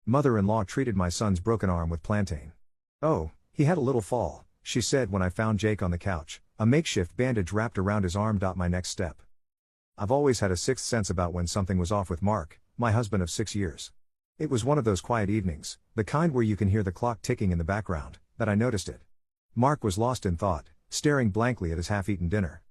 Mother-in-law treated my son's broken arm with Plantain. Oh, he had a little fall, she said when I found Jake on the couch, a makeshift bandage wrapped around his arm. My next step. I've always had a sixth sense about when something was off with Mark, my husband of 6 years. It was one of those quiet evenings, the kind where you can hear the clock ticking in the background, that I noticed it. Mark was lost in thought, staring blankly at his half-eaten dinner.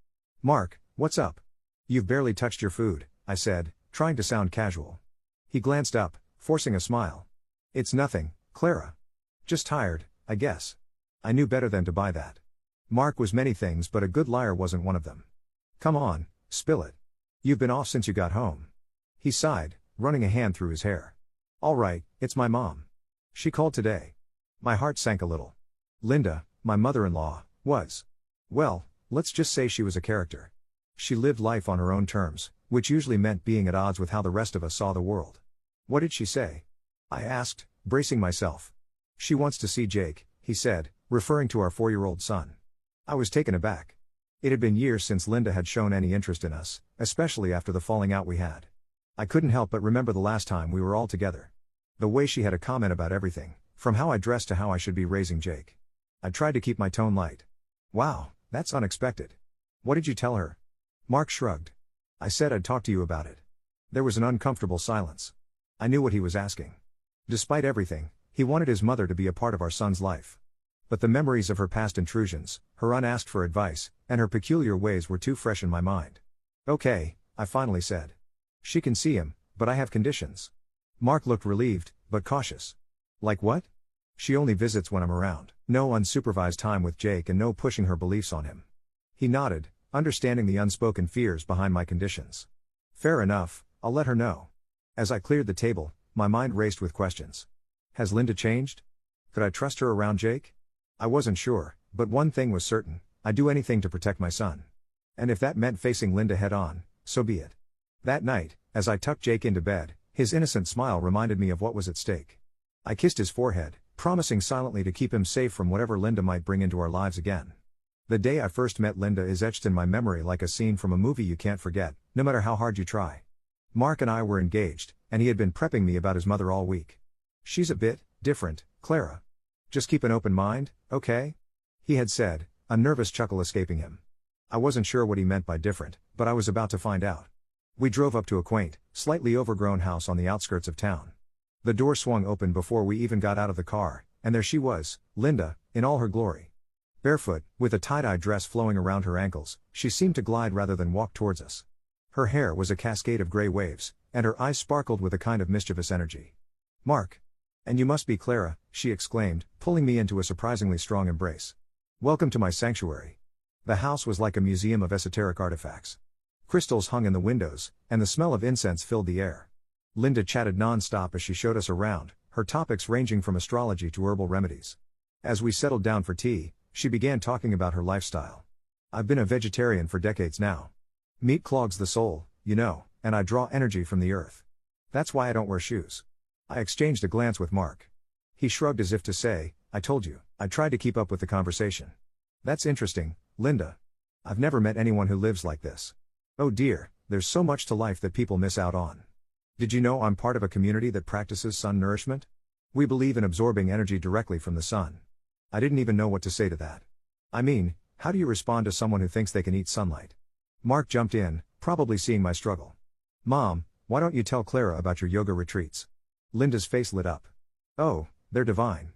"Mark, what's up? You've barely touched your food," I said, trying to sound casual. He glanced up, forcing a smile. "It's nothing, Clara. Just tired, I guess." I knew better than to buy that. Mark was many things, but a good liar wasn't one of them. "Come on, spill it. You've been off since you got home." He sighed, running a hand through his hair. "All right, it's my mom. She called today." My heart sank a little. Linda, my mother-in-law, was. Well, let's just say she was a character. She lived life on her own terms, which usually meant being at odds with how the rest of us saw the world. "What did she say?" I asked, bracing myself. "She wants to see Jake," he said, referring to our 4-year-old son. I was taken aback. It had been years since Linda had shown any interest in us, especially after the falling out we had. I couldn't help but remember the last time we were all together. The way she had a comment about everything, from how I dressed to how I should be raising Jake. I tried to keep my tone light. "Wow, that's unexpected. What did you tell her?" Mark shrugged. "I said I'd talk to you about it." There was an uncomfortable silence. I knew what he was asking. Despite everything, he wanted his mother to be a part of our son's life. But the memories of her past intrusions, her unasked for advice, and her peculiar ways were too fresh in my mind. "Okay," I finally said. "She can see him, but I have conditions." Mark looked relieved, but cautious. "Like what?" "She only visits when I'm around. No unsupervised time with Jake and no pushing her beliefs on him." He nodded, understanding the unspoken fears behind my conditions. "Fair enough, I'll let her know." As I cleared the table, my mind raced with questions. Has Linda changed? Could I trust her around Jake? I wasn't sure, but one thing was certain: I'd do anything to protect my son. And if that meant facing Linda head-on, so be it. That night, as I tucked Jake into bed, his innocent smile reminded me of what was at stake. I kissed his forehead, promising silently to keep him safe from whatever Linda might bring into our lives again. The day I first met Linda is etched in my memory like a scene from a movie you can't forget, no matter how hard you try. Mark and I were engaged, and he had been prepping me about his mother all week. "She's a bit different, Clara. Just keep an open mind, okay?" he had said, a nervous chuckle escaping him. I wasn't sure what he meant by different, but I was about to find out. We drove up to a quaint, slightly overgrown house on the outskirts of town. The door swung open before we even got out of the car, and there she was, Linda, in all her glory. Barefoot, with a tie-dye dress flowing around her ankles, she seemed to glide rather than walk towards us. Her hair was a cascade of gray waves, and her eyes sparkled with a kind of mischievous energy. "Mark! And you must be Clara," she exclaimed, pulling me into a surprisingly strong embrace. "Welcome to my sanctuary." The house was like a museum of esoteric artifacts. Crystals hung in the windows, and the smell of incense filled the air. Linda chatted non-stop as she showed us around, her topics ranging from astrology to herbal remedies. As we settled down for tea, she began talking about her lifestyle. "I've been a vegetarian for decades now. Meat clogs the soul, you know, and I draw energy from the earth. That's why I don't wear shoes." I exchanged a glance with Mark. He shrugged as if to say, "I told you." I tried to keep up with the conversation. "That's interesting, Linda. I've never met anyone who lives like this. Oh dear, there's so much to life that people miss out on. Did you know I'm part of a community that practices sun nourishment? We believe in absorbing energy directly from the sun." I didn't even know what to say to that. I mean, how do you respond to someone who thinks they can eat sunlight? Mark jumped in, probably seeing my struggle. "Mom, why don't you tell Clara about your yoga retreats?" Linda's face lit up. "Oh, they're divine.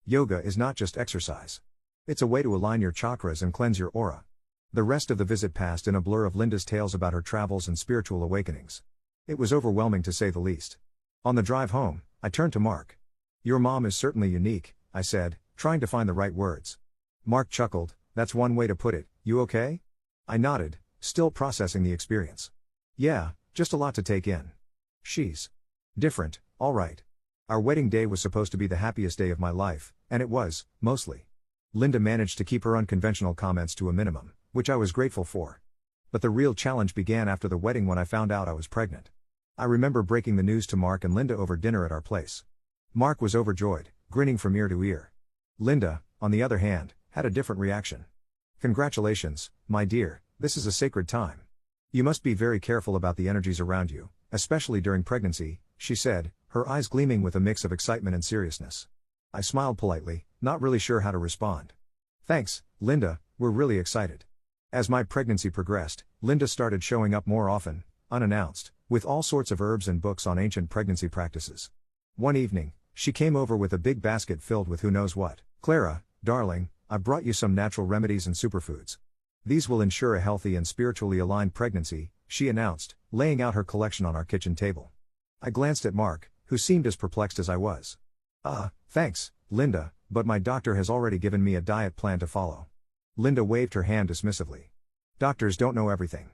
Yoga is not just exercise. It's a way to align your chakras and cleanse your aura." The rest of the visit passed in a blur of Linda's tales about her travels and spiritual awakenings. It was overwhelming to say the least. On the drive home, I turned to Mark. "Your mom is certainly unique," I said, trying to find the right words. Mark chuckled. "That's one way to put it. You okay?" I nodded, still processing the experience. "Yeah, just a lot to take in. She's different, all right." Our wedding day was supposed to be the happiest day of my life, and it was, mostly. Linda managed to keep her unconventional comments to a minimum, which I was grateful for. But the real challenge began after the wedding when I found out I was pregnant. I remember breaking the news to Mark and Linda over dinner at our place. Mark was overjoyed, grinning from ear to ear. Linda, on the other hand, had a different reaction. "Congratulations, my dear, this is a sacred time. You must be very careful about the energies around you, especially during pregnancy," she said, her eyes gleaming with a mix of excitement and seriousness. I smiled politely, not really sure how to respond. Thanks, Linda, we're really excited. As my pregnancy progressed, Linda started showing up more often, unannounced, with all sorts of herbs and books on ancient pregnancy practices. One evening, she came over with a big basket filled with who knows what. Clara, darling, I brought you some natural remedies and superfoods. These will ensure a healthy and spiritually aligned pregnancy, she announced, laying out her collection on our kitchen table. I glanced at Mark, who seemed as perplexed as I was. Thanks, Linda, but my doctor has already given me a diet plan to follow. Linda waved her hand dismissively. Doctors don't know everything.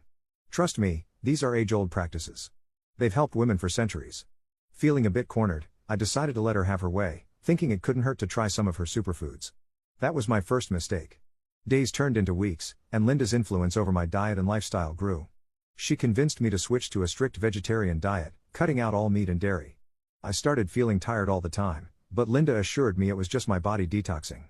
Trust me, these are age-old practices. They've helped women for centuries. Feeling a bit cornered, I decided to let her have her way, thinking it couldn't hurt to try some of her superfoods. That was my first mistake. Days turned into weeks, and Linda's influence over my diet and lifestyle grew. She convinced me to switch to a strict vegetarian diet, cutting out all meat and dairy. I started feeling tired all the time, but Linda assured me it was just my body detoxing.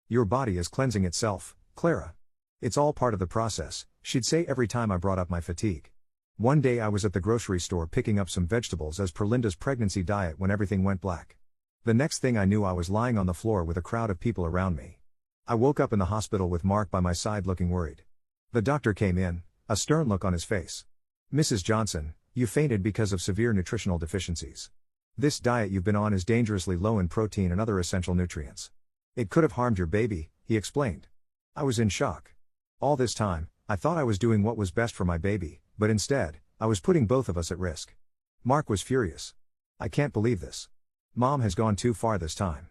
Your body is cleansing itself, Clara. It's all part of the process, she'd say every time I brought up my fatigue. One day I was at the grocery store picking up some vegetables as per Linda's pregnancy diet when everything went black. The next thing I knew I was lying on the floor with a crowd of people around me. I woke up in the hospital with Mark by my side looking worried. The doctor came in, a stern look on his face. Mrs. Johnson, you fainted because of severe nutritional deficiencies. This diet you've been on is dangerously low in protein and other essential nutrients. It could have harmed your baby, he explained. I was in shock. All this time, I thought I was doing what was best for my baby, but instead, I was putting both of us at risk. Mark was furious. I can't believe this. Mom has gone too far this time.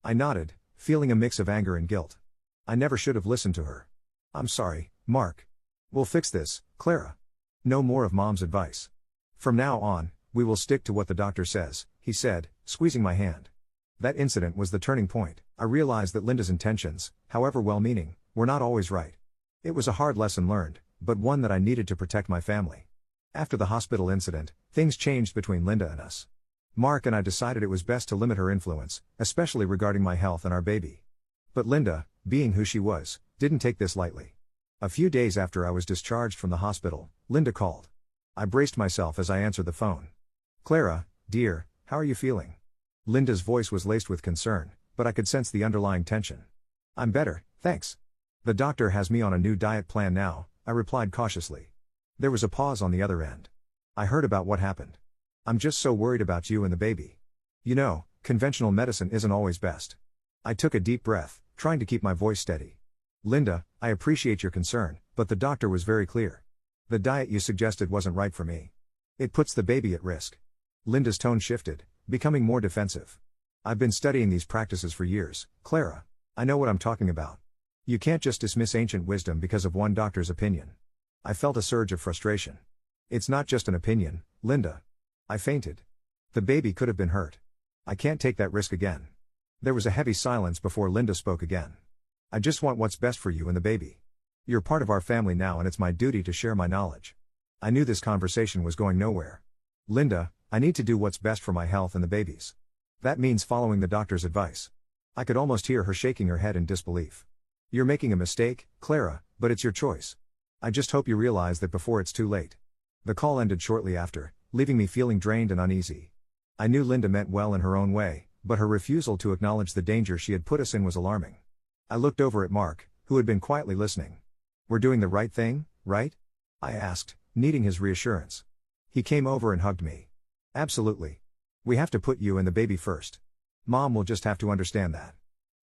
I nodded, feeling a mix of anger and guilt. I never should have listened to her. I'm sorry, Mark. We'll fix this, Clara. No more of Mom's advice. From now on, we will stick to what the doctor says, he said, squeezing my hand. That incident was the turning point. I realized that Linda's intentions, however well-meaning, were not always right. It was a hard lesson learned, but one that I needed to protect my family. After the hospital incident, things changed between Linda and us. Mark and I decided it was best to limit her influence, especially regarding my health and our baby. But Linda, being who she was, didn't take this lightly. A few days after I was discharged from the hospital, Linda called. I braced myself as I answered the phone. Clara, dear, how are you feeling? Linda's voice was laced with concern, but I could sense the underlying tension. I'm better, thanks. The doctor has me on a new diet plan now, I replied cautiously. There was a pause on the other end. I heard about what happened. I'm just so worried about you and the baby. You know, conventional medicine isn't always best. I took a deep breath, trying to keep my voice steady. Linda, I appreciate your concern, but the doctor was very clear. The diet you suggested wasn't right for me. It puts the baby at risk. Linda's tone shifted, becoming more defensive. I've been studying these practices for years, Clara. I know what I'm talking about. You can't just dismiss ancient wisdom because of one doctor's opinion. I felt a surge of frustration. It's not just an opinion, Linda. I fainted. The baby could have been hurt. I can't take that risk again. There was a heavy silence before Linda spoke again. I just want what's best for you and the baby. You're part of our family now and it's my duty to share my knowledge. I knew this conversation was going nowhere. Linda, I need to do what's best for my health and the baby's. That means following the doctor's advice. I could almost hear her shaking her head in disbelief. You're making a mistake, Clara, but it's your choice. I just hope you realize that before it's too late. The call ended shortly after, leaving me feeling drained and uneasy. I knew Linda meant well in her own way, but her refusal to acknowledge the danger she had put us in was alarming. I looked over at Mark, who had been quietly listening. We're doing the right thing, right? I asked, needing his reassurance. He came over and hugged me. Absolutely. We have to put you and the baby first. Mom will just have to understand that.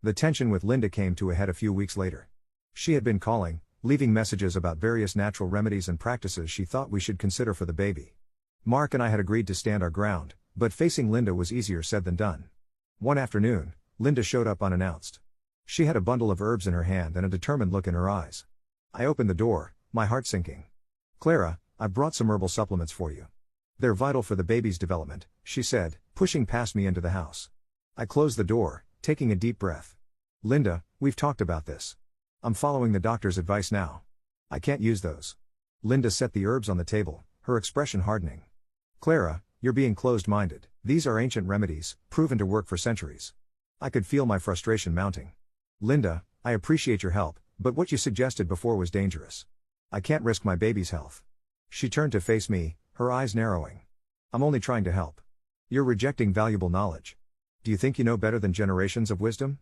The tension with Linda came to a head a few weeks later. She had been calling, leaving messages about various natural remedies and practices she thought we should consider for the baby. Mark and I had agreed to stand our ground, but facing Linda was easier said than done. One afternoon, Linda showed up unannounced. She had a bundle of herbs in her hand and a determined look in her eyes. I opened the door, my heart sinking. Clara, I brought some herbal supplements for you. They're vital for the baby's development, she said, pushing past me into the house. I closed the door, taking a deep breath. Linda, we've talked about this. I'm following the doctor's advice now. I can't use those. Linda set the herbs on the table, her expression hardening. Clara, you're being closed-minded. These are ancient remedies, proven to work for centuries. I could feel my frustration mounting. Linda, I appreciate your help, but what you suggested before was dangerous. I can't risk my baby's health. She turned to face me, her eyes narrowing. I'm only trying to help. You're rejecting valuable knowledge. Do you think you know better than generations of wisdom?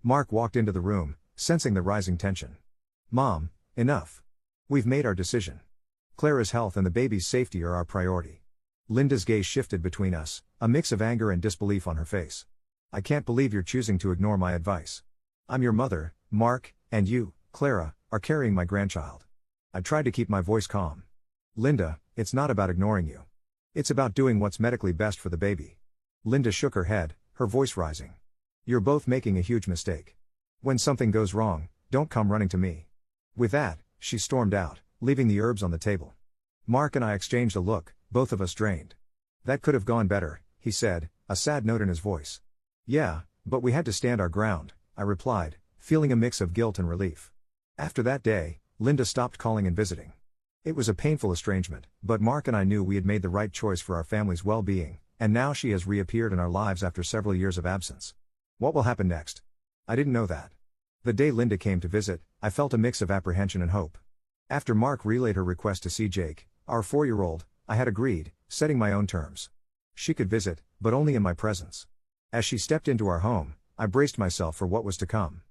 Mark walked into the room, sensing the rising tension. Mom, enough. We've made our decision. Clara's health and the baby's safety are our priority. Linda's gaze shifted between us, a mix of anger and disbelief on her face. I can't believe you're choosing to ignore my advice. I'm your mother, Mark, and you, Clara, are carrying my grandchild. I tried to keep my voice calm. Linda, it's not about ignoring you. It's about doing what's medically best for the baby. Linda shook her head, her voice rising. You're both making a huge mistake. When something goes wrong, don't come running to me. With that, she stormed out, leaving the herbs on the table. Mark and I exchanged a look, both of us drained. That could have gone better, he said, a sad note in his voice. Yeah, but we had to stand our ground, I replied, feeling a mix of guilt and relief. After that day, Linda stopped calling and visiting. It was a painful estrangement, but Mark and I knew we had made the right choice for our family's well-being, and now she has reappeared in our lives after several years of absence. What will happen next? I didn't know that. The day Linda came to visit, I felt a mix of apprehension and hope. After Mark relayed her request to see Jake, our 4-year-old, I had agreed, setting my own terms. She could visit, but only in my presence. As she stepped into our home, I braced myself for what was to come.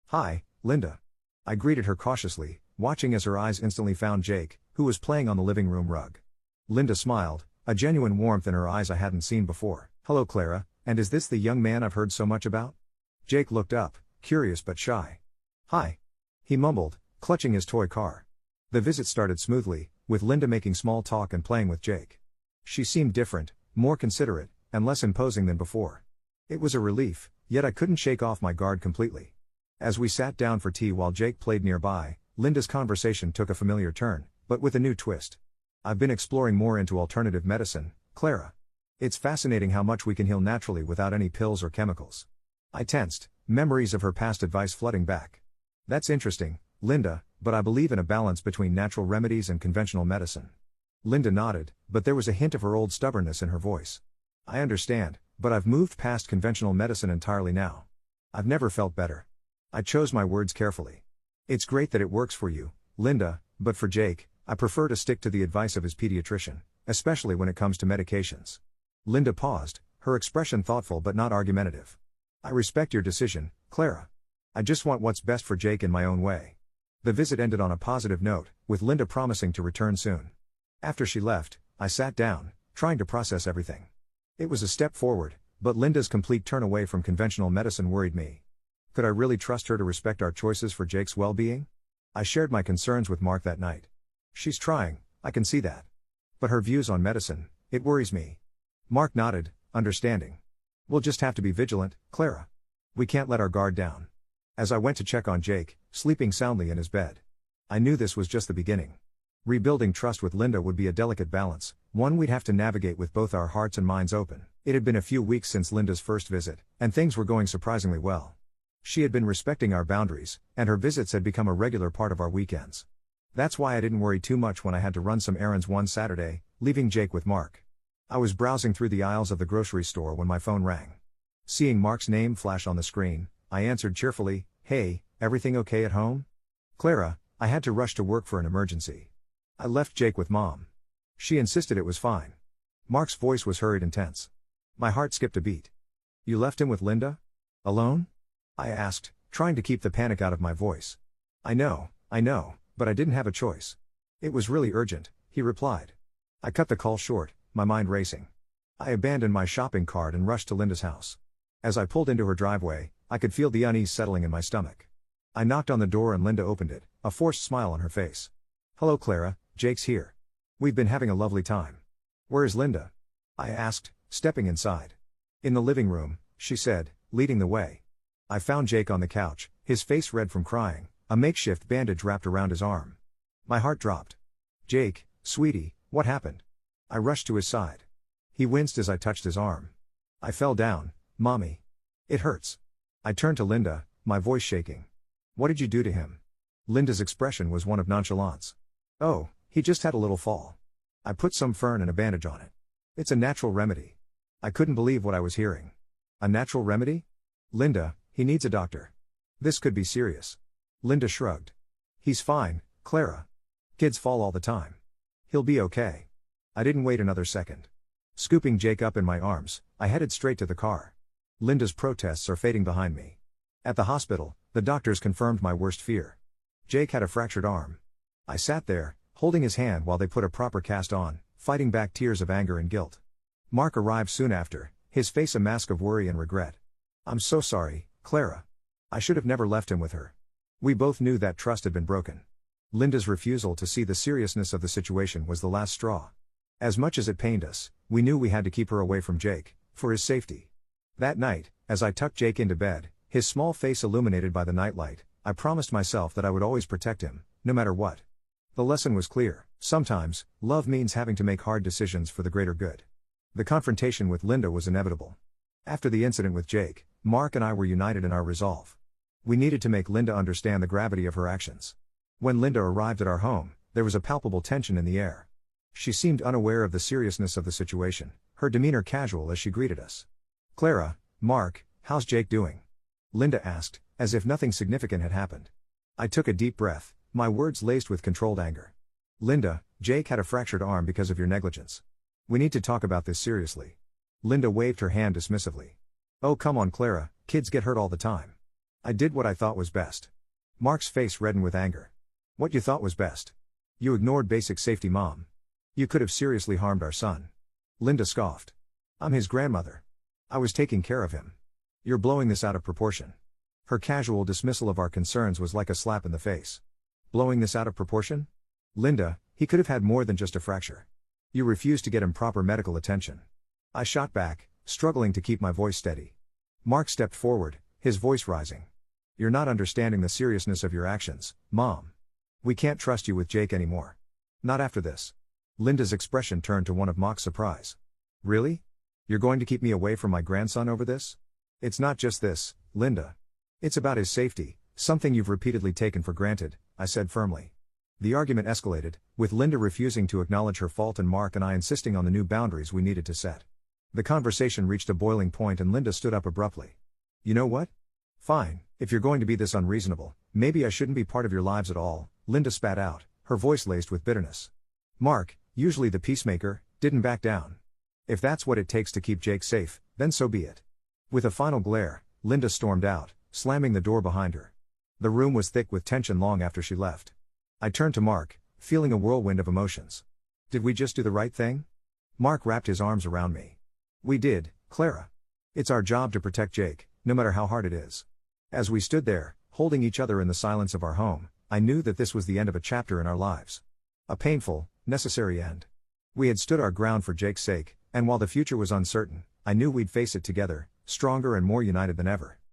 Hi, Linda. I greeted her cautiously, watching as her eyes instantly found Jake, who was playing on the living room rug. Linda smiled, a genuine warmth in her eyes I hadn't seen before. Hello Clara, and is this the young man I've heard so much about? Jake looked up, curious but shy. Hi. He mumbled, clutching his toy car. The visit started smoothly, with Linda making small talk and playing with Jake. She seemed different, more considerate, and less imposing than before. It was a relief, yet I couldn't shake off my guard completely. As we sat down for tea while Jake played nearby, Linda's conversation took a familiar turn, but with a new twist. I've been exploring more into alternative medicine, Clara. It's fascinating how much we can heal naturally without any pills or chemicals. I tensed, memories of her past advice flooding back. That's interesting, Linda, but I believe in a balance between natural remedies and conventional medicine. Linda nodded, but there was a hint of her old stubbornness in her voice. I understand, but I've moved past conventional medicine entirely now. I've never felt better. I chose my words carefully. It's great that it works for you, Linda, but for Jake, I prefer to stick to the advice of his pediatrician, especially when it comes to medications. Linda paused, her expression thoughtful but not argumentative. I respect your decision, Clara. I just want what's best for Jake in my own way. The visit ended on a positive note, with Linda promising to return soon. After she left, I sat down, trying to process everything. It was a step forward, but Linda's complete turn away from conventional medicine worried me. Could I really trust her to respect our choices for Jake's well-being? I shared my concerns with Mark that night. She's trying, I can see that. But her views on medicine, it worries me. Mark nodded, understanding. We'll just have to be vigilant, Clara. We can't let our guard down. As I went to check on Jake, sleeping soundly in his bed, I knew this was just the beginning. Rebuilding trust with Linda would be a delicate balance, one we'd have to navigate with both our hearts and minds open. It had been a few weeks since Linda's first visit, and things were going surprisingly well. She had been respecting our boundaries, and her visits had become a regular part of our weekends. That's why I didn't worry too much when I had to run some errands one Saturday, leaving Jake with Mark. I was browsing through the aisles of the grocery store when my phone rang. Seeing Mark's name flash on the screen, I answered cheerfully, "Hey, everything okay at home?" "Clara, I had to rush to work for an emergency. I left Jake with Mom. She insisted it was fine." Mark's voice was hurried and tense. My heart skipped a beat. "You left him with Linda? Alone?" I asked, trying to keep the panic out of my voice. I know, but I didn't have a choice. It was really urgent," he replied. I cut the call short, my mind racing. I abandoned my shopping cart and rushed to Linda's house. As I pulled into her driveway, I could feel the unease settling in my stomach. I knocked on the door and Linda opened it, a forced smile on her face. "Hello Clara, Jake's here. We've been having a lovely time." "Where is Linda?" I asked, stepping inside. "In the living room," she said, leading the way. I found Jake on the couch, his face red from crying, a makeshift bandage wrapped around his arm. My heart dropped. "Jake, sweetie, what happened?" I rushed to his side. He winced as I touched his arm. "I fell down, Mommy. It hurts." I turned to Linda, my voice shaking. "What did you do to him?" Linda's expression was one of nonchalance. "Oh, he just had a little fall. I put some fern and a bandage on it. It's a natural remedy." I couldn't believe what I was hearing. "A natural remedy? Linda, he needs a doctor. This could be serious." Linda shrugged. "He's fine, Clara. Kids fall all the time. He'll be okay." I didn't wait another second. Scooping Jake up in my arms, I headed straight to the car. Linda's protests are fading behind me. At the hospital, the doctors confirmed my worst fear. Jake had a fractured arm. I sat there, holding his hand while they put a proper cast on, fighting back tears of anger and guilt. Mark arrived soon after, his face a mask of worry and regret. "I'm so sorry, Clara. I should have never left him with her." We both knew that trust had been broken. Linda's refusal to see the seriousness of the situation was the last straw. As much as it pained us, we knew we had to keep her away from Jake, for his safety. That night, as I tucked Jake into bed, his small face illuminated by the nightlight, I promised myself that I would always protect him, no matter what. The lesson was clear: sometimes, love means having to make hard decisions for the greater good. The confrontation with Linda was inevitable. After the incident with Jake, Mark and I were united in our resolve. We needed to make Linda understand the gravity of her actions. When Linda arrived at our home, there was a palpable tension in the air. She seemed unaware of the seriousness of the situation, her demeanor casual as she greeted us. "Clara, Mark, how's Jake doing?" Linda asked, as if nothing significant had happened. I took a deep breath, my words laced with controlled anger. "Linda, Jake had a fractured arm because of your negligence. We need to talk about this seriously." Linda waved her hand dismissively. "Oh, come on, Clara, kids get hurt all the time." I did what I thought was best. Mark's face reddened with anger. "What you thought was best? You ignored basic safety, Mom. You could have seriously harmed our son." Linda scoffed. "I'm his grandmother. I was taking care of him. You're blowing this out of proportion." Her casual dismissal of our concerns was like a slap in the face. "Blowing this out of proportion? Linda, he could have had more than just a fracture. You refused to get him proper medical attention." I shot back, struggling to keep my voice steady. Mark stepped forward, his voice rising. "You're not understanding the seriousness of your actions, Mom. We can't trust you with Jake anymore. Not after this." Linda's expression turned to one of mock surprise. "Really? You're going to keep me away from my grandson over this?" "It's not just this, Linda. It's about his safety, something you've repeatedly taken for granted," I said firmly. The argument escalated, with Linda refusing to acknowledge her fault and Mark and I insisting on the new boundaries we needed to set. The conversation reached a boiling point and Linda stood up abruptly. "You know what? Fine, if you're going to be this unreasonable, maybe I shouldn't be part of your lives at all," Linda spat out, her voice laced with bitterness. Mark, usually the peacemaker, didn't back down. "If that's what it takes to keep Jake safe, then so be it." With a final glare, Linda stormed out, slamming the door behind her. The room was thick with tension long after she left. I turned to Mark, feeling a whirlwind of emotions. "Did we just do the right thing?" Mark wrapped his arms around me. "We did, Clara. It's our job to protect Jake, no matter how hard it is." As we stood there, holding each other in the silence of our home, I knew that this was the end of a chapter in our lives. A painful, necessary end. We had stood our ground for Jake's sake, and while the future was uncertain, I knew we'd face it together, stronger and more united than ever.